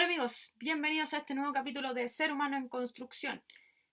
amigos, bienvenidos a este nuevo capítulo de Ser Humano en Construcción.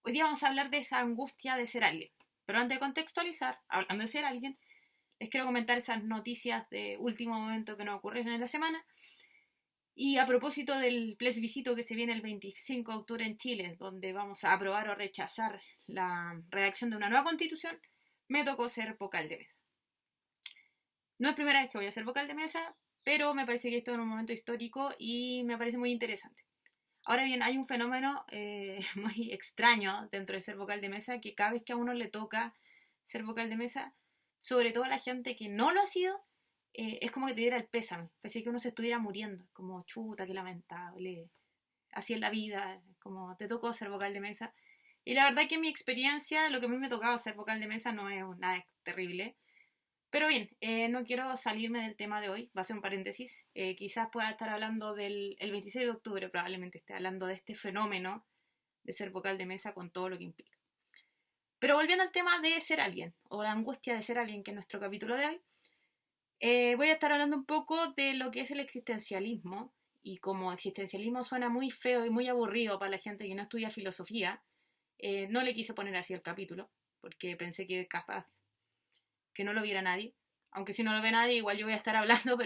Hoy día vamos a hablar de esa angustia de ser alguien. Pero antes de contextualizar, hablando de ser alguien, les quiero comentar esas noticias de último momento que nos ocurrieron en la semana. Y a propósito del plebiscito que se viene el 25 de octubre en Chile, donde vamos a aprobar o rechazar la redacción de una nueva constitución, me tocó ser vocal de mesa. No es primera vez que voy a ser vocal de mesa, pero me parece que esto es un momento histórico y me parece muy interesante. Ahora bien, hay un fenómeno muy extraño dentro de ser vocal de mesa, que cada vez que a uno le toca ser vocal de mesa, sobre todo a la gente que no lo ha sido, es como que te diera el pésame. Parece que uno se estuviera muriendo, como chuta, qué lamentable, así es la vida, como te tocó ser vocal de mesa. Y la verdad que en mi experiencia, lo que a mí me ha tocado ser vocal de mesa no es nada terrible. Pero bien, no quiero salirme del tema de hoy, va a ser un paréntesis. Quizás pueda estar hablando del el 26 de octubre, probablemente esté hablando de este fenómeno de ser vocal de mesa con todo lo que implica. Pero volviendo al tema de ser alguien, o la angustia de ser alguien, que es nuestro capítulo de hoy, voy a estar hablando un poco de lo que es el existencialismo. Y como existencialismo suena muy feo y muy aburrido para la gente que no estudia filosofía, no le quise poner así el capítulo, porque pensé que capaz que no lo viera nadie. Aunque si no lo ve nadie, igual yo voy a estar hablando,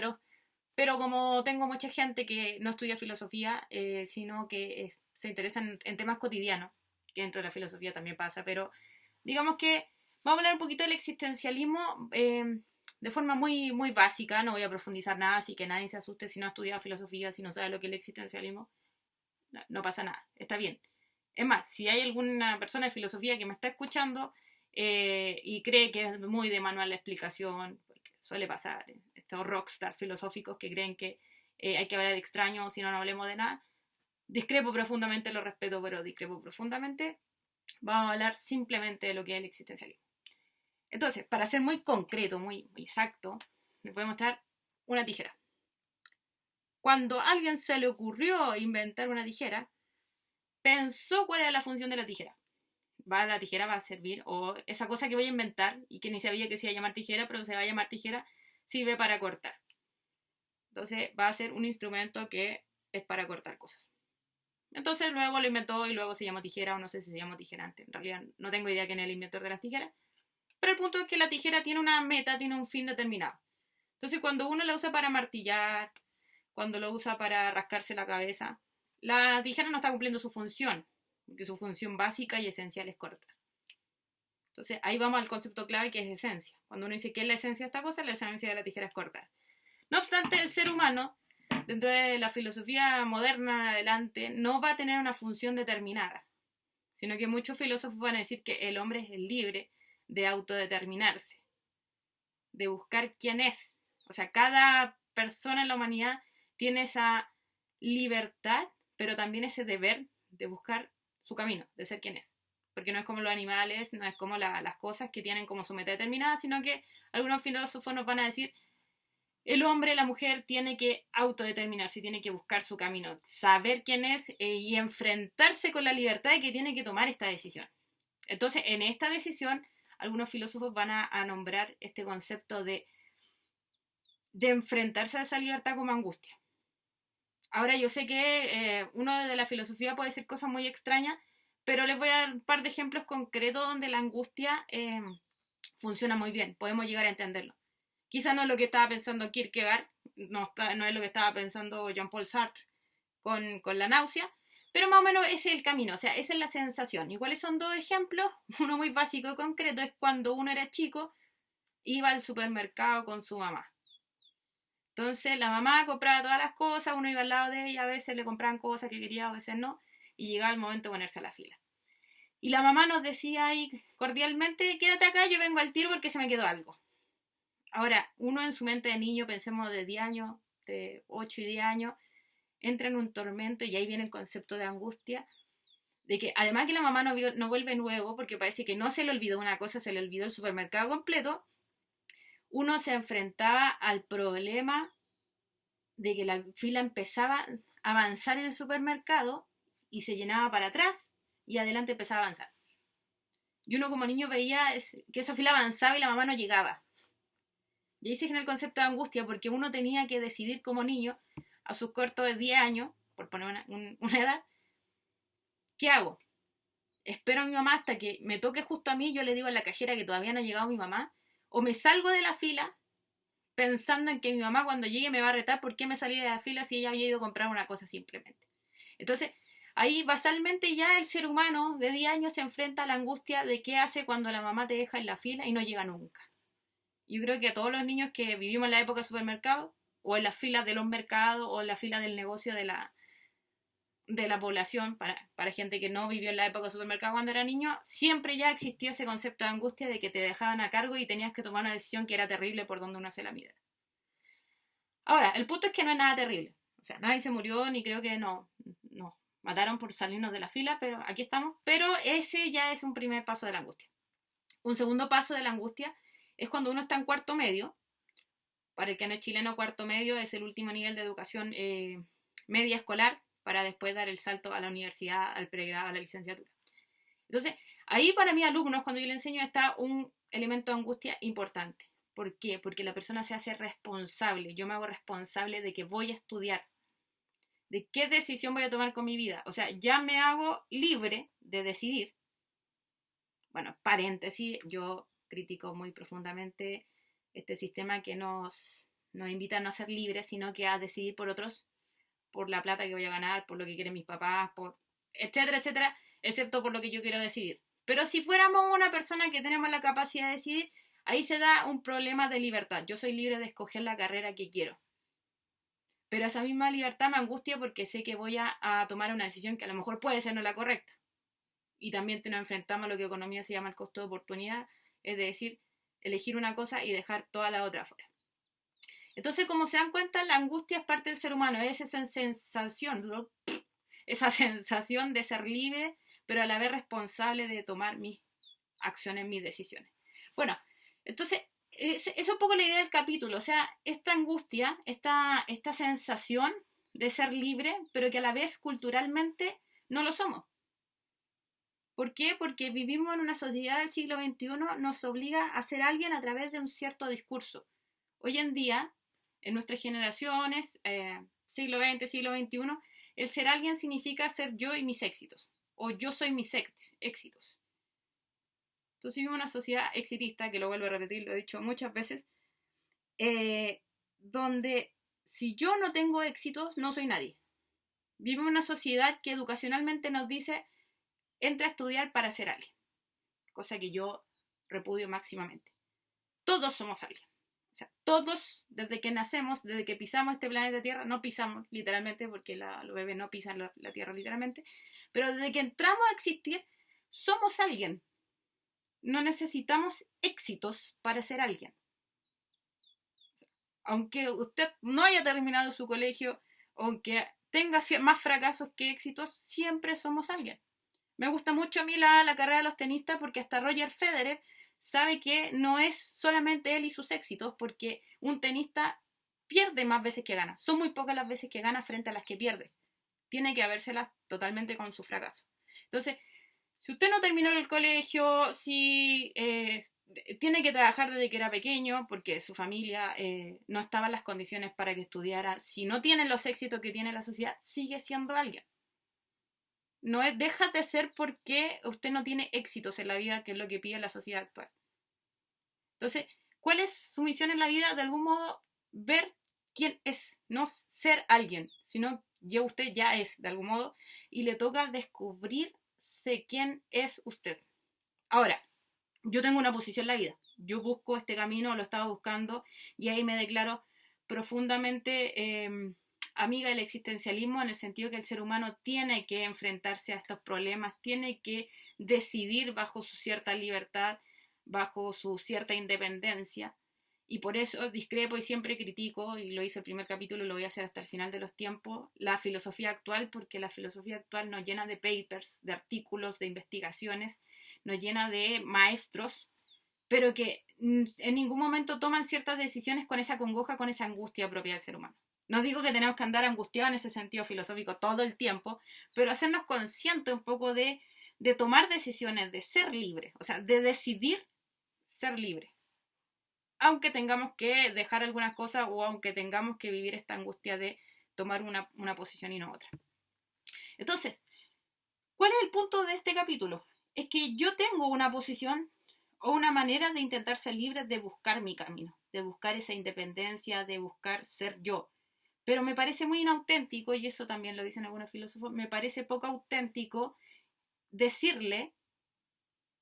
pero como tengo mucha gente que no estudia filosofía, sino que se interesa en temas cotidianos, que dentro de la filosofía también pasa, pero digamos que vamos a hablar un poquito del existencialismo de forma muy, muy básica, no voy a profundizar nada, así que nadie se asuste si no ha estudiado filosofía, si no sabe lo que es el existencialismo, no pasa nada, está bien. Es más, si hay alguna persona de filosofía que me está escuchando y cree que es muy de manual la explicación, porque suele pasar, estos rockstar filosóficos que creen que hay que hablar de extraño, si no, no hablemos de nada, discrepo profundamente, lo respeto, pero discrepo profundamente. Vamos a hablar simplemente de lo que es el existencialismo. Entonces, para ser muy concreto, muy, muy exacto, les voy a mostrar una tijera. Cuando a alguien se le ocurrió inventar una tijera, pensó cuál era la función de la tijera. La tijera va a servir, o esa cosa que voy a inventar y que ni sabía que se iba a llamar tijera, pero se va a llamar tijera, sirve para cortar. Entonces va a ser un instrumento que es para cortar cosas. Entonces luego lo inventó y luego se llamó tijera, o no sé si se llamó tijera antes. En realidad no tengo idea quién es el inventor de las tijeras. Pero el punto es que la tijera tiene una meta, tiene un fin determinado. Entonces cuando uno la usa para martillar, cuando lo usa para rascarse la cabeza, la tijera no está cumpliendo su función, porque su función básica y esencial es cortar. Entonces ahí vamos al concepto clave, que es esencia. Cuando uno dice qué es la esencia de esta cosa, la esencia de la tijera es cortar. No obstante, el ser humano, dentro de la filosofía moderna adelante, no va a tener una función determinada, sino que muchos filósofos van a decir que el hombre es el libre de autodeterminarse, de buscar quién es. O sea, cada persona en la humanidad tiene esa libertad, pero también ese deber de buscar su camino, de ser quien es. Porque no es como los animales, no es como las cosas que tienen como su meta determinada, sino que algunos filósofos nos van a decir, el hombre, la mujer, tiene que autodeterminarse, tiene que buscar su camino, saber quién es y enfrentarse con la libertad de que tiene que tomar esta decisión. Entonces, en esta decisión, algunos filósofos van a nombrar este concepto de enfrentarse a esa libertad como angustia. Ahora, yo sé que uno de la filosofía puede decir cosas muy extrañas, pero les voy a dar un par de ejemplos concretos donde la angustia funciona muy bien, podemos llegar a entenderlo. Quizás no es lo que estaba pensando Kierkegaard, no es lo que estaba pensando Jean-Paul Sartre con la náusea, pero más o menos ese es el camino, o sea, esa es la sensación. ¿Y cuáles son dos ejemplos? Uno muy básico y concreto es cuando uno era chico, iba al supermercado con su mamá. Entonces la mamá compraba todas las cosas, uno iba al lado de ella, a veces le compraban cosas que quería, a veces no, y llegaba el momento de ponerse a la fila. Y la mamá nos decía ahí cordialmente, quédate acá, yo vengo al tiro porque se me quedó algo. Ahora, uno en su mente de niño, pensemos de 10 años, de 8 y 10 años, entra en un tormento y ahí viene el concepto de angustia, de que además que la mamá no vuelve luego, porque parece que no se le olvidó una cosa, se le olvidó el supermercado completo, uno se enfrentaba al problema de que la fila empezaba a avanzar en el supermercado y se llenaba para atrás y adelante empezaba a avanzar. Y uno como niño veía que esa fila avanzaba y la mamá no llegaba. Y ahí se genera el concepto de angustia, porque uno tenía que decidir como niño, a sus cortos de 10 años, por poner una edad, ¿qué hago? Espero a mi mamá hasta que me toque justo a mí, yo le digo a la cajera que todavía no ha llegado mi mamá, o me salgo de la fila pensando en que mi mamá cuando llegue me va a retar por qué me salí de la fila si ella había ido a comprar una cosa simplemente. Entonces, ahí basalmente ya el ser humano de 10 años se enfrenta a la angustia de qué hace cuando la mamá te deja en la fila y no llega nunca. Yo creo que a todos los niños que vivimos en la época del supermercado, o en las filas de los mercados, o en la fila del negocio de la población, para gente que no vivió en la época del supermercado cuando era niño, siempre ya existió ese concepto de angustia de que te dejaban a cargo y tenías que tomar una decisión que era terrible por donde uno se la mira. Ahora, el punto es que no es nada terrible. O sea, nadie se murió, ni creo que no. Mataron por salirnos de la fila, pero aquí estamos. Pero ese ya es un primer paso de la angustia. Un segundo paso de la angustia es cuando uno está en cuarto medio. Para el que no es chileno, cuarto medio es el último nivel de educación media escolar para después dar el salto a la universidad, al pregrado, a la licenciatura. Entonces, ahí para mis alumnos, cuando yo les enseño, está un elemento de angustia importante. ¿Por qué? Porque la persona se hace responsable. Yo me hago responsable de que voy a estudiar, de qué decisión voy a tomar con mi vida. O sea, ya me hago libre de decidir. Bueno, paréntesis, yo critico muy profundamente este sistema que nos invita a no ser libres, sino que a decidir por otros, por la plata que voy a ganar, por lo que quieren mis papás, por etcétera, etcétera, excepto por lo que yo quiero decidir. Pero si fuéramos una persona que tenemos la capacidad de decidir, ahí se da un problema de libertad. Yo soy libre de escoger la carrera que quiero. Pero esa misma libertad me angustia porque sé que voy a tomar una decisión que a lo mejor puede ser no la correcta. Y también nos enfrentamos a lo que economía se llama el costo de oportunidad, es decir, elegir una cosa y dejar toda la otra fuera. Entonces, como se dan cuenta, la angustia es parte del ser humano, es esa sensación de ser libre, pero a la vez responsable de tomar mis acciones, mis decisiones. Bueno, entonces, esa es un poco la idea del capítulo, o sea, esta angustia, esta sensación de ser libre, pero que a la vez culturalmente no lo somos. ¿Por qué? Porque vivimos en una sociedad del siglo XXI, nos obliga a ser alguien a través de un cierto discurso. Hoy en día, en nuestras generaciones, siglo XX, siglo XXI, el ser alguien significa ser yo y mis éxitos, o yo soy mis éxitos. Entonces vivimos en una sociedad exitista, que lo vuelvo a repetir, lo he dicho muchas veces, donde si yo no tengo éxitos, no soy nadie. Vivimos en una sociedad que educacionalmente nos dice, entra a estudiar para ser alguien, cosa que yo repudio máximamente. Todos somos alguien. O sea, todos, desde que nacemos, desde que pisamos este planeta Tierra, no pisamos literalmente, porque los bebés no pisan la Tierra literalmente, pero desde que entramos a existir, somos alguien. No necesitamos éxitos para ser alguien. O sea, aunque usted no haya terminado su colegio, aunque tenga más fracasos que éxitos, siempre somos alguien. Me gusta mucho a mí la carrera de los tenistas porque hasta Roger Federer sabe que no es solamente él y sus éxitos, porque un tenista pierde más veces que gana. Son muy pocas las veces que gana frente a las que pierde. Tiene que habérselas totalmente con su fracaso. Entonces, si usted no terminó el colegio, si tiene que trabajar desde que era pequeño, porque su familia no estaba en las condiciones para que estudiara, si no tiene los éxitos que tiene la sociedad, sigue siendo alguien. No es, deja de ser porque usted no tiene éxitos en la vida, que es lo que pide la sociedad actual. Entonces, ¿cuál es su misión en la vida? De algún modo, ver quién es, no ser alguien, sino ya usted ya es, de algún modo, y le toca descubrirse quién es usted. Ahora, yo tengo una posición en la vida, yo busco este camino, lo estaba buscando, y ahí me declaro profundamente amiga del existencialismo, en el sentido que el ser humano tiene que enfrentarse a estos problemas, tiene que decidir bajo su cierta libertad, bajo su cierta independencia, y por eso discrepo y siempre critico, y lo hice el primer capítulo y lo voy a hacer hasta el final de los tiempos, la filosofía actual, porque la filosofía actual nos llena de papers, de artículos, de investigaciones, nos llena de maestros, pero que en ningún momento toman ciertas decisiones con esa congoja, con esa angustia propia del ser humano. No digo que tenemos que andar angustiados en ese sentido filosófico todo el tiempo, pero hacernos conscientes un poco de tomar decisiones, de ser libre, o sea, de decidir ser libre. Aunque tengamos que dejar algunas cosas o aunque tengamos que vivir esta angustia de tomar una posición y no otra. Entonces, ¿cuál es el punto de este capítulo? Es que yo tengo una posición o una manera de intentar ser libre, de buscar mi camino, de buscar esa independencia, de buscar ser yo. Pero me parece muy inauténtico, y eso también lo dicen algunos filósofos, me parece poco auténtico decirle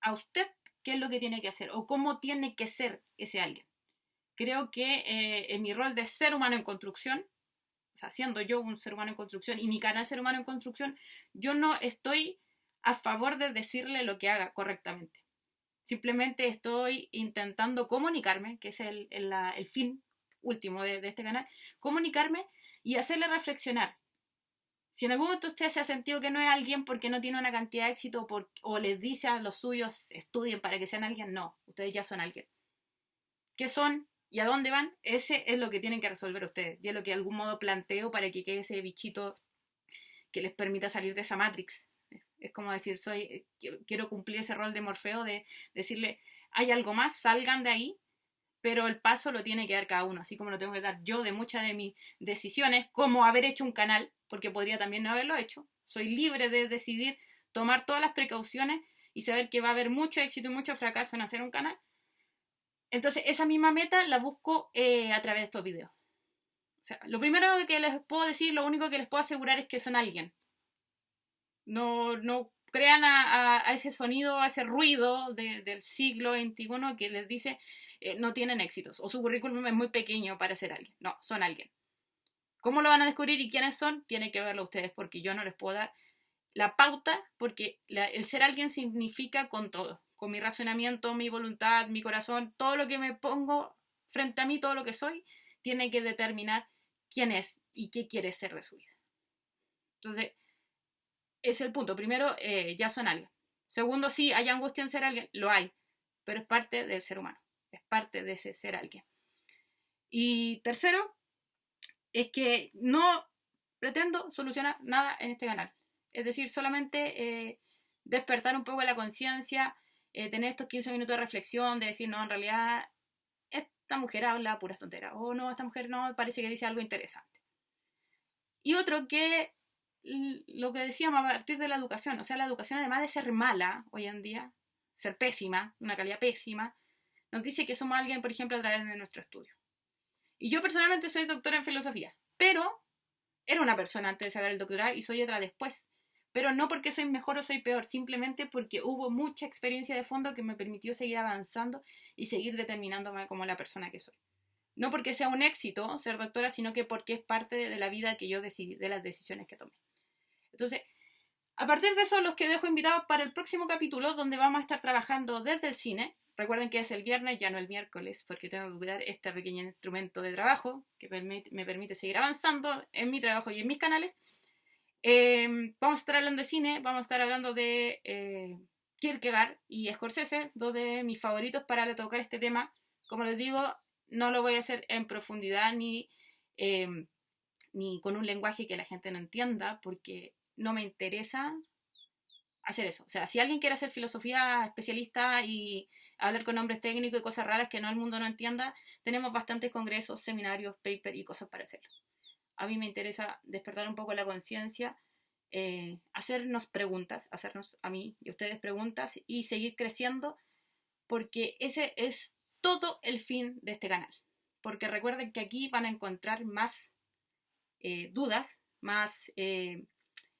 a usted qué es lo que tiene que hacer o cómo tiene que ser ese alguien. Creo que en mi rol de ser humano en construcción, o sea, siendo yo un ser humano en construcción y mi canal Ser Humano en Construcción, yo no estoy a favor de decirle lo que haga correctamente. Simplemente estoy intentando comunicarme, que es el fin último de este canal, comunicarme y hacerle reflexionar. Si en algún momento usted se ha sentido que no es alguien porque no tiene una cantidad de éxito o les dice a los suyos estudien para que sean alguien, no, ustedes ya son alguien. ¿Qué son y a dónde van? Ese es lo que tienen que resolver ustedes. Y es lo que de algún modo planteo para que quede ese bichito que les permita salir de esa Matrix. Es como decir, quiero cumplir ese rol de Morfeo de decirle, hay algo más, salgan de ahí, pero el paso lo tiene que dar cada uno, así como lo tengo que dar yo de muchas de mis decisiones, como haber hecho un canal, porque podría también no haberlo hecho. Soy libre de decidir tomar todas las precauciones y saber que va a haber mucho éxito y mucho fracaso en hacer un canal. Entonces, esa misma meta la busco a través de estos videos. O sea, lo primero que les puedo decir, lo único que les puedo asegurar es que son alguien. No crean a ese sonido, a ese ruido del siglo XXI que les dice no tienen éxitos o su currículum es muy pequeño para ser alguien. No, son alguien. ¿Cómo lo van a descubrir y quiénes son? Tienen que verlo ustedes porque yo no les puedo dar la pauta porque el ser alguien significa con todo, con mi razonamiento, mi voluntad, mi corazón, todo lo que me pongo frente a mí, todo lo que soy, tiene que determinar quién es y qué quiere ser de su vida. Entonces, ese es el punto. Primero, ya son alguien. Segundo, sí, hay angustia en ser alguien, lo hay, pero es parte del ser humano, es parte de ese ser alguien. Y tercero, es que no pretendo solucionar nada en este canal. Es decir, solamente despertar un poco la conciencia, tener estos 15 minutos de reflexión, de decir, no, en realidad esta mujer habla puras tonteras, o no, esta mujer no, parece que dice algo interesante. Y otro que lo que decíamos a partir de la educación, o sea, la educación además de ser mala hoy en día, ser pésima, una calidad pésima, nos dice que somos alguien, por ejemplo, a través de nuestro estudio. Y yo personalmente soy doctora en filosofía, pero era una persona antes de sacar el doctorado y soy otra después. Pero no porque soy mejor o soy peor, simplemente porque hubo mucha experiencia de fondo que me permitió seguir avanzando y seguir determinándome como la persona que soy. No porque sea un éxito ser doctora, sino que porque es parte de la vida que yo decidí, de las decisiones que tomé. Entonces, a partir de eso los que dejo invitados para el próximo capítulo, donde vamos a estar trabajando desde el cine. Recuerden que es el viernes, ya no el miércoles, porque tengo que cuidar este pequeño instrumento de trabajo que me permite seguir avanzando en mi trabajo y en mis canales. Vamos a estar hablando de cine, vamos a estar hablando de Kierkegaard y Scorsese, dos de mis favoritos para tocar este tema. Como les digo, no lo voy a hacer en profundidad ni con un lenguaje que la gente no entienda, porque no me interesa hacer eso. O sea, si alguien quiere hacer filosofía especialista y hablar con nombres técnicos y cosas raras que no el mundo no entienda, tenemos bastantes congresos, seminarios, papers y cosas para hacerlo. A mí me interesa despertar un poco la conciencia, hacernos preguntas, hacernos a mí y a ustedes preguntas y seguir creciendo, porque ese es todo el fin de este canal. Porque recuerden que aquí van a encontrar más dudas, más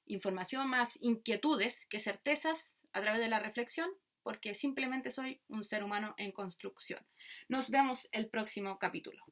información, más inquietudes que certezas a través de la reflexión, porque simplemente soy un ser humano en construcción. Nos vemos el próximo capítulo.